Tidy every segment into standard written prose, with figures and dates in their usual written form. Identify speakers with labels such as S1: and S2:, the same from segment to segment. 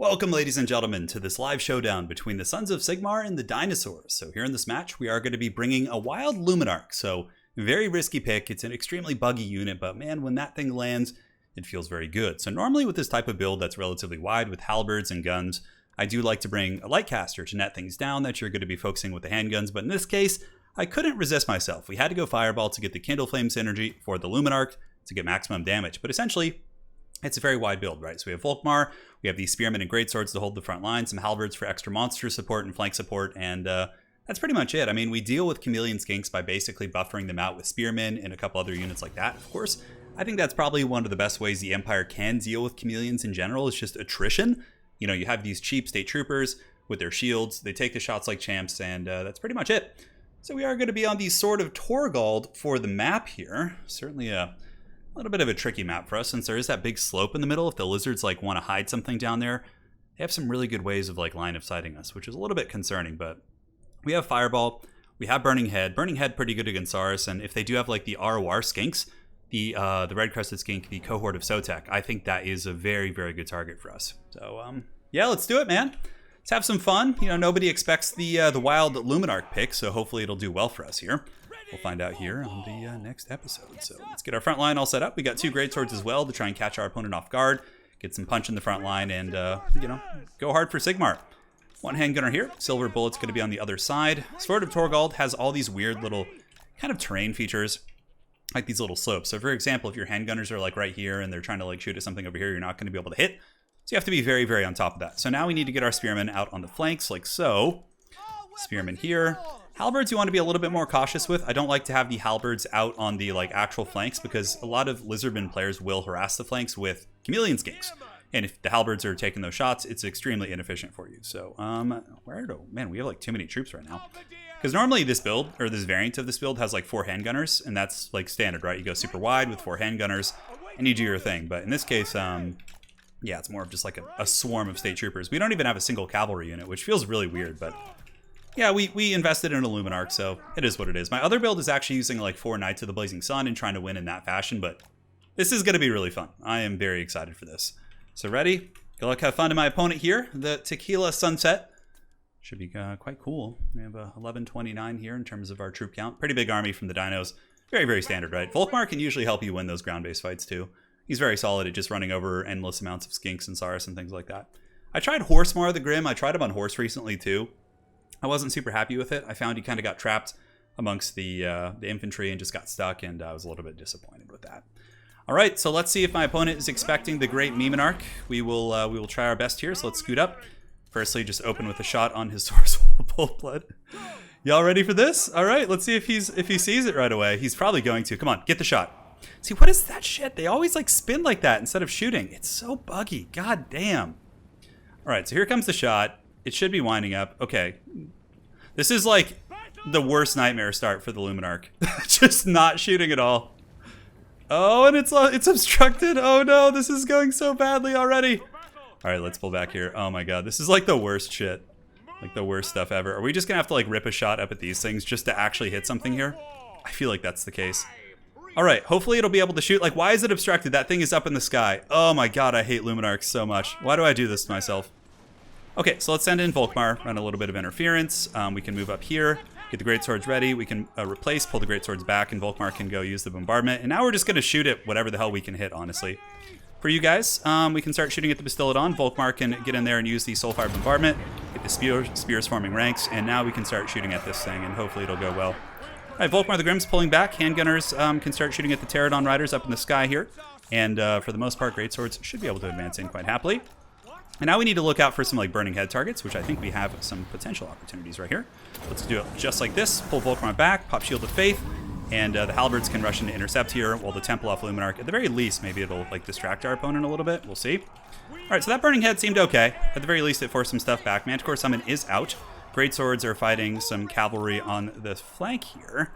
S1: Welcome, ladies and gentlemen, to this live showdown between the Sons of Sigmar and the Dinosaurs. So here in this match, we are going to be bringing a wild LUMINARK. So very risky pick. It's an extremely buggy unit, but man, when that thing lands, it feels very good. So normally with this type of build that's relatively wide with halberds and guns, I do like to bring a lightcaster to net things down that you're going to be focusing with the handguns. But in this case, I couldn't resist myself. We had to go Fireball to get the Kindle Flame synergy for the LUMINARK to get maximum damage. But essentially, it's a very wide build, right? So we have Volkmar, we have these Spearmen and Greatswords to hold the front line, some Halberds for extra monster support and flank support, and that's pretty much it. I mean, we deal with Chameleon Skinks by basically buffering them out with Spearmen and a couple other units like that. Of course, I think that's probably one of the best ways the Empire can deal with Chameleons in general, is just attrition. You know, you have these cheap State Troopers with their shields, they take the shots like champs, and that's pretty much it. So we are going to be on the Sword of Torgald for the map here. Certainly a little bit of a tricky map for us, since there is that big slope in the middle. If the lizards like want to hide something down there, they have some really good ways of like line of sighting us, which is a little bit concerning. But we have Fireball, we have Burning Head pretty good against Saurus, and if they do have like the ROR skinks, the red crested skink, the cohort of Sotek, I think that is a very, very good target for us. So yeah, let's do it, man. Let's have some fun. You know, nobody expects the wild LUMINARK pick, so hopefully it'll do well for us here. We'll find out here on the next episode. So let's get our front line all set up. We got two Greatswords as well to try and catch our opponent off guard, get some punch in the front line, and, you know, go hard for Sigmar. One handgunner here. Silver Bullet's going to be on the other side. Sword of Torgald has all these weird little kind of terrain features, like these little slopes. So for example, if your handgunners are like right here and they're trying to like shoot at something over here, you're not going to be able to hit. So you have to be very, very on top of that. So now we need to get our Spearmen out on the flanks like so. Spearmen here. Halberds you want to be a little bit more cautious with. I don't like to have the Halberds out on the like actual flanks, because a lot of Lizardmen players will harass the flanks with Chameleon Skinks. And if the Halberds are taking those shots, it's extremely inefficient for you. So, man, we have like too many troops right now. Because normally this build, or this variant of this build, has like 4 handgunners, and that's like standard, right? You go super wide with 4 handgunners, and you do your thing. But in this case, yeah, it's more of just like a swarm of State Troopers. We don't even have a single cavalry unit, which feels really weird, but yeah, we invested in a LUMINARK, so it is what it is. My other build is actually using like 4 Knights of the Blazing Sun and trying to win in that fashion, but this is going to be really fun. I am very excited for this. So ready? Good luck, have fun to my opponent here. The Tequila Sunset should be quite cool. We have 1129 here in terms of our troop count. Pretty big army from the Dinos. Very, very standard, right? Volkmar can usually help you win those ground-based fights too. He's very solid at just running over endless amounts of skinks and Saurus and things like that. I tried Horsemar the Grim. I tried him on horse recently too. I wasn't super happy with it. I found he kind of got trapped amongst the infantry and just got stuck, and I was a little bit disappointed with that. All right, so let's see if my opponent is expecting the great LUMINARK. We will try our best here. So let's scoot up. Firstly, just open with a shot on his source full blood. Y'all ready for this? All right, let's see if he sees it right away. He's probably going to. Come on, get the shot. See, what is that shit? They always like spin like that instead of shooting. It's so buggy. God damn. All right, so here comes the shot. It should be winding up. Okay. This is like the worst nightmare start for the LUMINARK. Just not shooting at all. Oh, and it's obstructed. Oh no, this is going so badly already. All right, let's pull back here. Oh my god, this is like the worst shit. Like the worst stuff ever. Are we just gonna have to like rip a shot up at these things just to actually hit something here? I feel like that's the case. All right, hopefully it'll be able to shoot. Like, why is it obstructed? That thing is up in the sky. Oh my god, I hate LUMINARKs so much. Why do I do this to myself? Okay, so let's send in Volkmar, run a little bit of interference. We can move up here, get the Greatswords ready. We can replace, pull the Greatswords back, and Volkmar can go use the bombardment. And now we're just going to shoot at whatever the hell we can hit, honestly. For you guys, we can start shooting at the Bastillodon. Volkmar can get in there and use the Soulfire bombardment, get the spears forming ranks, and now we can start shooting at this thing, and hopefully it'll go well. All right, Volkmar the Grim's pulling back. Handgunners can start shooting at the Pterodon Riders up in the sky here. And for the most part, Greatswords should be able to advance in quite happily. And now we need to look out for some like burning head targets, which I think we have some potential opportunities right here. Let's do it just like this. Pull Volkmar back, pop Shield of Faith, and the Halberds can rush in to intercept here, while the Temple off LUMINARK, at the very least, maybe it'll like distract our opponent a little bit. We'll see. All right, so that burning head seemed okay. At the very least, it forced some stuff back. Manticore Summon is out. Greatswords are fighting some cavalry on the flank here.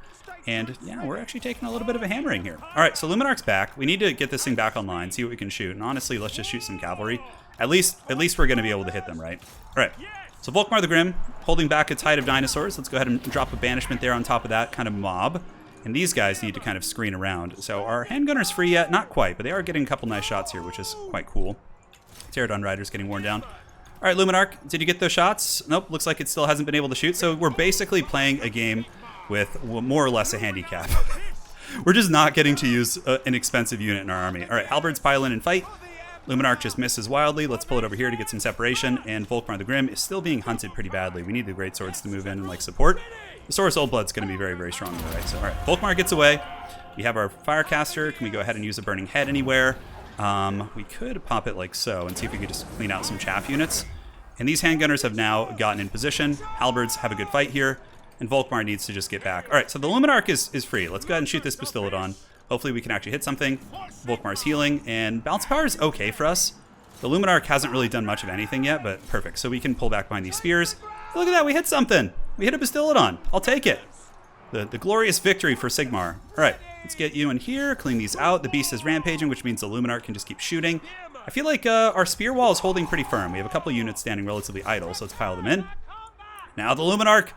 S1: And yeah, we're actually taking a little bit of a hammering here. All right, so LUMINARK's back. We need to get this thing back online, see what we can shoot. And honestly, let's just shoot some cavalry. At least we're going to be able to hit them, right? All right, so Volkmar the Grim, holding back a tide of dinosaurs. Let's go ahead and drop a banishment there on top of that kind of mob. And these guys need to kind of screen around. So our handgunner's free yet? Not quite, but they are getting a couple nice shots here, which is quite cool. Pterodon Rider's getting worn down. All right, LUMINARK, did you get those shots? Nope, looks like it still hasn't been able to shoot. So we're basically playing a game with more or less a handicap. We're just not getting to use an expensive unit in our army. All right, halberds pile in and fight. LUMINARK just misses wildly. Let's pull it over here to get some separation. And Volkmar the Grim is still being hunted pretty badly. We need the great swords to move in and like support. The Saurus Old Blood's going to be very, very strong on the right. So all right, Volkmar gets away. We have our Firecaster. Can we go ahead and use a Burning Head anywhere? We could pop it like so and see if we could just clean out some chaff units. And these handgunners have now gotten in position. Halberds have a good fight here. And Volkmar needs to just get back. All right, so the LUMINARK is free. Let's go ahead and shoot this Bastillodon. Hopefully we can actually hit something. Volkmar's healing, and bounce power is okay for us. The LUMINARK hasn't really done much of anything yet, but perfect. So we can pull back behind these spears. Look at that, we hit something. We hit a Bastillodon. I'll take it. The glorious victory for Sigmar. All right, let's get you in here, clean these out. The beast is rampaging, which means the LUMINARK can just keep shooting. I feel like our spear wall is holding pretty firm. We have a couple units standing relatively idle, so let's pile them in. Now the LUMINARK.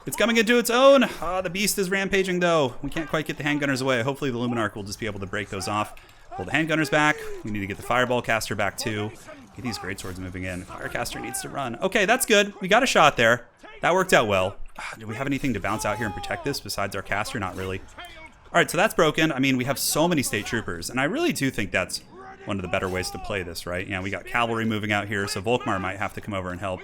S1: It's coming into its own. The beast is rampaging, though. We can't quite get the handgunners away. Hopefully the LUMINARK will just be able to break those off. Pull the handgunners back. We need to get the Fireball Caster back, too. Get these greatswords moving in. Firecaster needs to run. Okay, that's good. We got a shot there. That worked out well. Do we have anything to bounce out here and protect this besides our caster? Not really. All right, so that's broken. I mean, we have so many state troopers, and I really do think that's one of the better ways to play this, right? Yeah, we got cavalry moving out here, so Volkmar might have to come over and help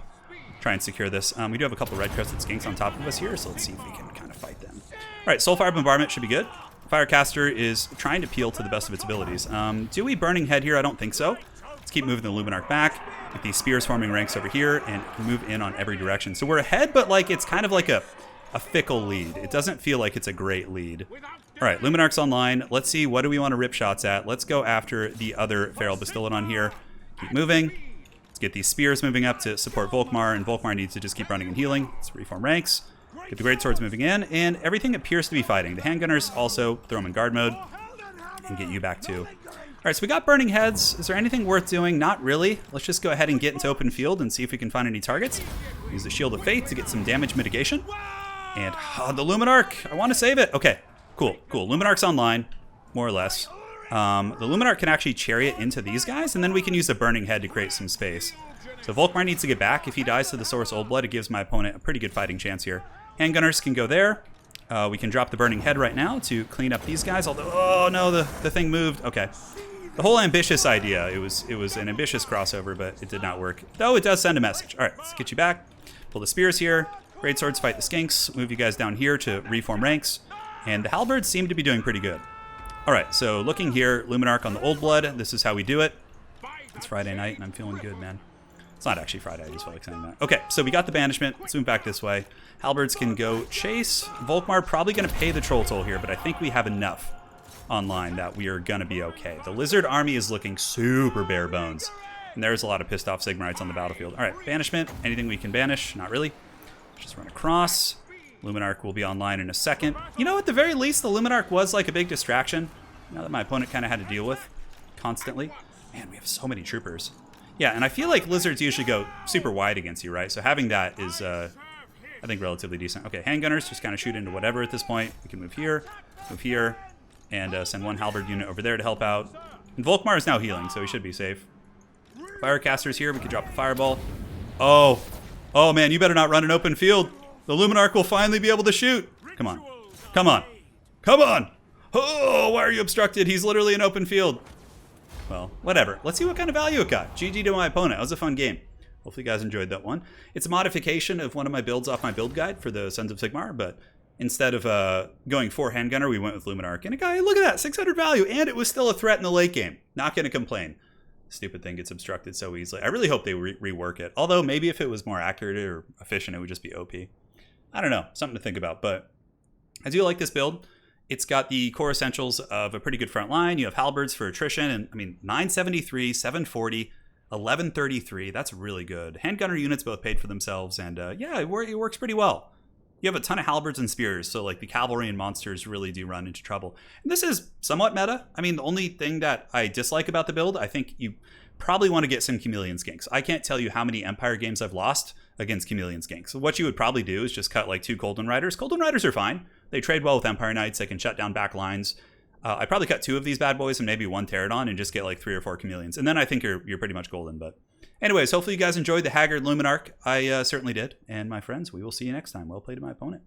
S1: try and secure this. We do have a couple red-crested skinks on top of us here, so let's see if we can kind of fight them. All right, Soulfire Bombardment should be good. Firecaster is trying to peel to the best of its abilities. Do we Burning Head here? I don't think so. Let's keep moving the LUMINARK back. Get these spears forming ranks over here and move in on every direction. So we're ahead, but like it's kind of like a fickle lead. It doesn't feel like it's a great lead. All right, LUMINARK's online. Let's see, what do we want to rip shots at? Let's go after the other Feral Bastillodon here. Keep moving. Get these spears moving up to support Volkmar, and Volkmar needs to just keep running and healing. Let's reform ranks. Get the greatswords moving in, and everything appears to be fighting. The handgunners also throw them in guard mode and get you back too. All right, so we got burning heads. Is there anything worth doing? Not really. Let's just go ahead and get into open field and see if we can find any targets. Use the Shield of Faith to get some damage mitigation. And the LUMINARK, I want to save it. Okay, cool. LUMINARK's online, more or less. The LUMINARK can actually chariot into these guys, and then we can use the Burning Head to create some space. So Volkmar needs to get back. If he dies to the Saurus Old Blood, it gives my opponent a pretty good fighting chance here. Handgunners can go there. We can drop the Burning Head right now to clean up these guys, although, oh no, the thing moved. Okay. The whole ambitious idea, it was an ambitious crossover, but it did not work. Though it does send a message. All right, let's get you back. Pull the spears here. Greatswords fight the skinks. Move you guys down here to reform ranks. And the halberds seem to be doing pretty good. All right, so looking here, LUMINARK on the Old Blood. This is how we do it. It's Friday night, and I'm feeling good, man. It's not actually Friday, I just felt like saying that. Okay, so we got the banishment. Let's move back this way. Halberds can go chase. Volkmar probably going to pay the troll toll here, but I think we have enough online that we are going to be okay. The lizard army is looking super bare bones, and there's a lot of pissed off Sigmarites on the battlefield. All right, banishment. Anything we can banish? Not really. Just run across. LUMINARK will be online in a second. You know, at the very least, the LUMINARK was like a big distraction. Now that my opponent kind of had to deal with constantly. Man, we have so many troopers. Yeah, and I feel like lizards usually go super wide against you, right? So having that is, I think, relatively decent. Okay, handgunners just kind of shoot into whatever at this point. We can move here, and send one halberd unit over there to help out. And Volkmar is now healing, so he should be safe. Firecaster's here. We can drop the fireball. Oh, man, you better not run an open field. The LUMINARK will finally be able to shoot. Come on. Oh, why are you obstructed? He's literally an open field. Well, whatever. Let's see what kind of value it got. GG to my opponent. That was a fun game. Hopefully you guys enjoyed that one. It's a modification of one of my builds off my build guide for the Sons of Sigmar, but instead of going 4 handgunner, we went with LUMINARK. And look at that, 600 value, and it was still a threat in the late game. Not going to complain. Stupid thing gets obstructed so easily. I really hope they rework it. Although maybe if it was more accurate or efficient, it would just be OP. I don't know. Something to think about. But I do like this build. It's got the core essentials of a pretty good front line. You have halberds for attrition. And I mean, 973, 740, 1133. That's really good. Handgunner units both paid for themselves. And yeah, it works pretty well. You have a ton of halberds and spears. So like the cavalry and monsters really do run into trouble. And this is somewhat meta. I mean, the only thing that I dislike about the build, I think you probably want to get some chameleon skinks. I can't tell you how many Empire games I've lost against chameleon skinks. So what you would probably do is just cut like 2 Coldwind Riders. Coldwind Riders are fine. They trade well with Empire Knights. They can shut down back lines. I probably cut 2 of these bad boys and maybe 1 Pterodon and just get like 3 or 4 chameleons. And then I think you're pretty much golden. But Anyways, hopefully you guys enjoyed the Haggard Luminark. I certainly did. And my friends, we will see you next time. Well played to my opponent.